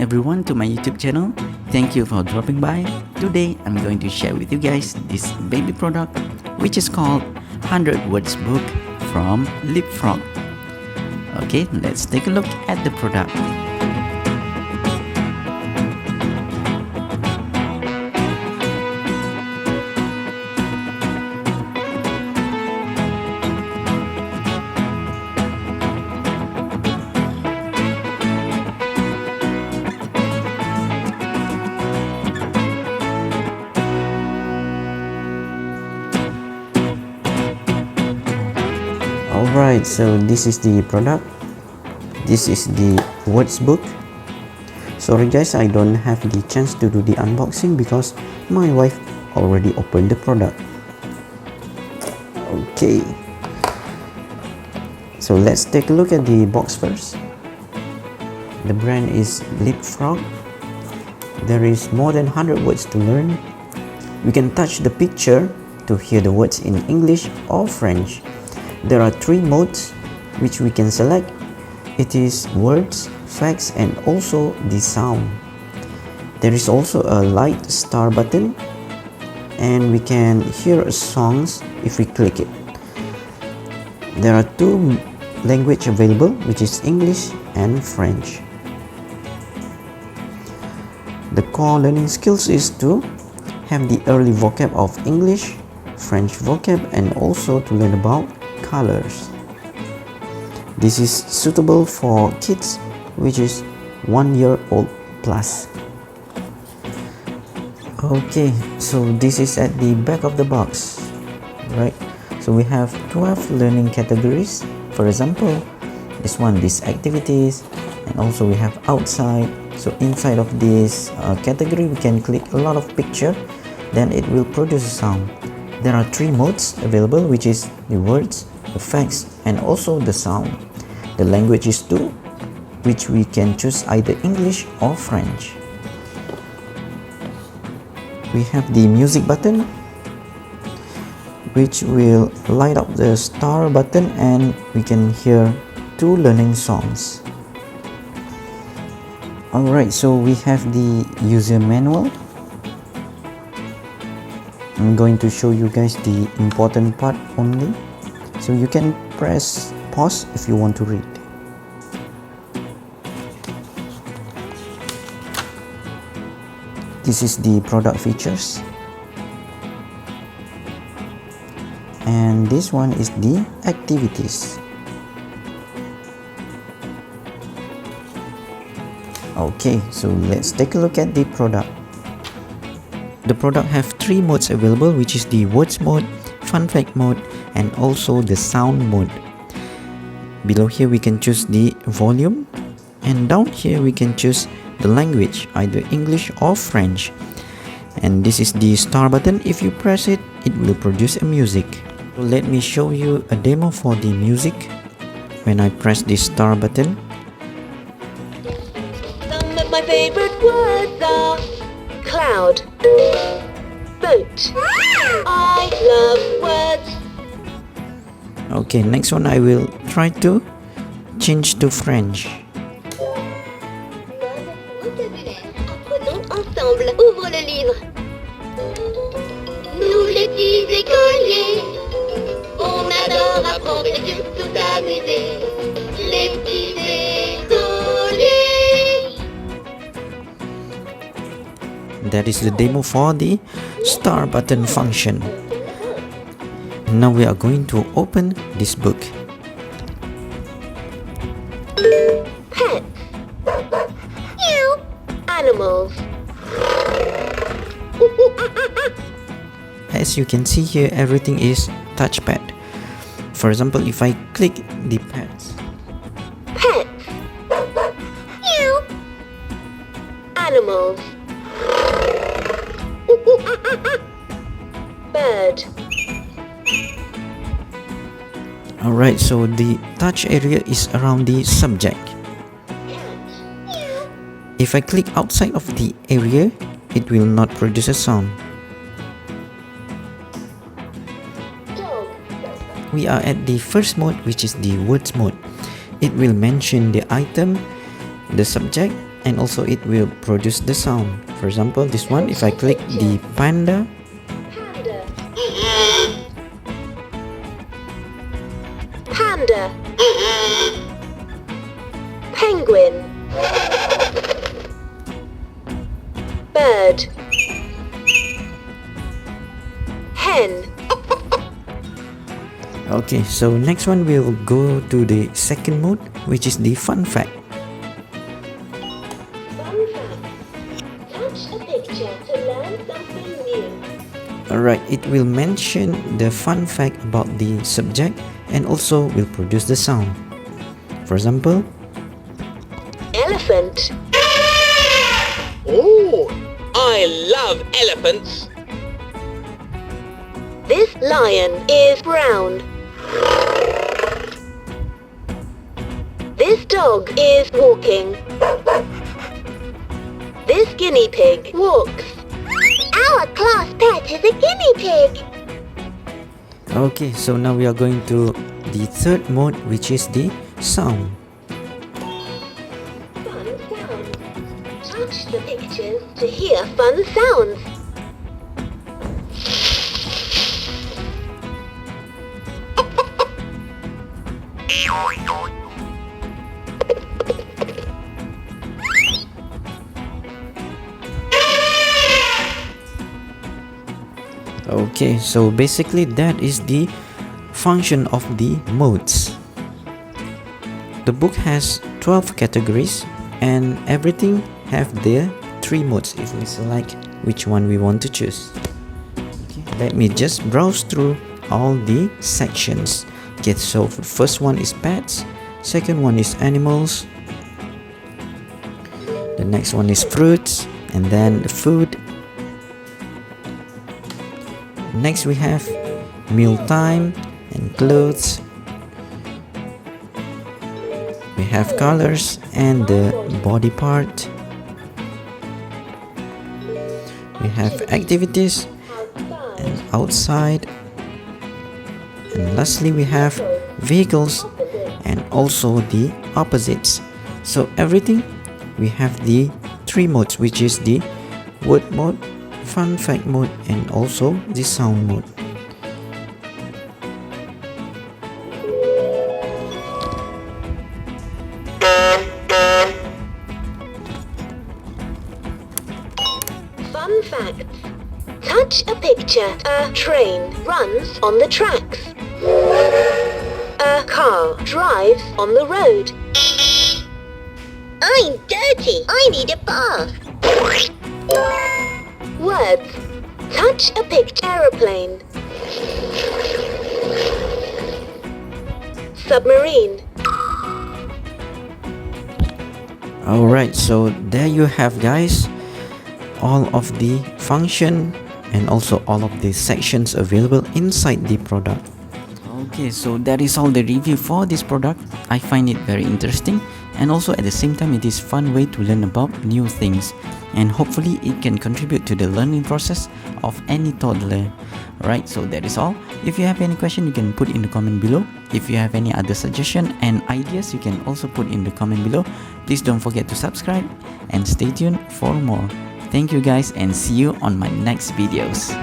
everyone to my YouTube channel. Thank you for dropping by. Today I'm going to share with you guys this baby product which is called 100 Words Book from Leapfrog. Okay, let's take a look at the product. Alright, so this is the product. This is the words book. Sorry guys, I don't have the chance to do the unboxing because my wife already opened the product. Okay, so let's take a look at the box first. The brand is Leapfrog. There is more than 100 words to learn. You can touch the picture to hear the words in English or French. There are 3 modes which we can select. It is words, facts, and also the sound. There is also a light star button, and we can hear songs if we click it. There are 2 languages available, which is English and French. The core learning skills is to have the early vocab of English, French vocab, and also to learn about colors. This is suitable for kids which is 1 year old plus. Okay, so this is at the back of the box, right? So we have 12 learning categories. For example, this one, these activities, and also we have outside. So inside of this category we can click a lot of picture, then it will produce a sound. There are 3 modes available, which is the words, the facts, and also the sound. The language is 2, which we can choose either English or French. We have the music button, which will light up the star button, and we can hear 2 learning songs. Alright, so we have the user manual. I'm going to show you guys the important part only. So you can press pause if you want to read. This is the product features. And this one is the activities. Okay, so let's take a look at the product. The product have 3 modes available, which is the words mode, fun fact mode, and also the sound mode. Below here we can choose the volume, and down here we can choose the language, either English or French. And this is the star button. If you press it, it will produce a music. So let me show you a demo for the music. When I press the star button, some of my favorite words are cloud, boat. I love words. okay, next one I will try to change to French. Apprenons ensemble. Ouvre le livre. Nous les petits écoliers, on adore apprendre et surtout s'amuser. Les petits écoliers. That is the demo for the star button function. Now we are going to open this book. Pets. Meow. Animals. As you can see here, everything is touchpad. For example, if I click the pets, Pets. Meow. Animals. Bird. alright, so the touch area is around the subject. If I click outside of the area, it will not produce a sound. Dog. We are at the first mode, which is the words mode. It will mention the item, the subject, and also it will produce the sound. For example, this one, if I click the panda, Panda. Penguin. Bird. Hen. okay, so next one we will go to the second mode, which is the fun fact. Fun fact. Touch a picture to learn something new. Alright, it will mention the fun fact about the subject and also will produce the sound. For example, Elephant. Oh, I love elephants. This lion is brown. This dog is walking. This guinea pig walks. Our class pet is a guinea pig. okay, so now we are going to the third mode, which is the sound. Fun sounds. Touch the pictures to hear fun sounds. Okay, so basically that is the function of the modes. The book has 12 categories and everything have their 3 modes if we select which one we want to choose. Okay, let me just browse through all the sections. Okay, so first one is pets, second one is animals, the next one is fruits, and then the food. Next we have mealtime and clothes. We have colors and the body part. We have activities and outside. And lastly we have vehicles and also the opposites. So everything we have the 3 modes, which is the word mode, fun fact mode, and also the sound mode. Fun facts. Touch a picture. A train runs on the tracks. A car drives on the road. I'm dirty. I need a bath. Words. Touch a picture. Aeroplane. Submarine. Alright, so there you have, guys, all of the function and also all of the sections available inside the product. Okay, so that is all the review for this product. I find it very interesting, and also at the same time it is fun way to learn about new things, and hopefully it can contribute to the learning process of any toddler. Alright, so that is all. If you have any question, you can put in the comment below. If you have any other suggestion and ideas, you can also put in the comment below. Please don't forget to subscribe and stay tuned for more. Thank you guys, and see you on my next videos.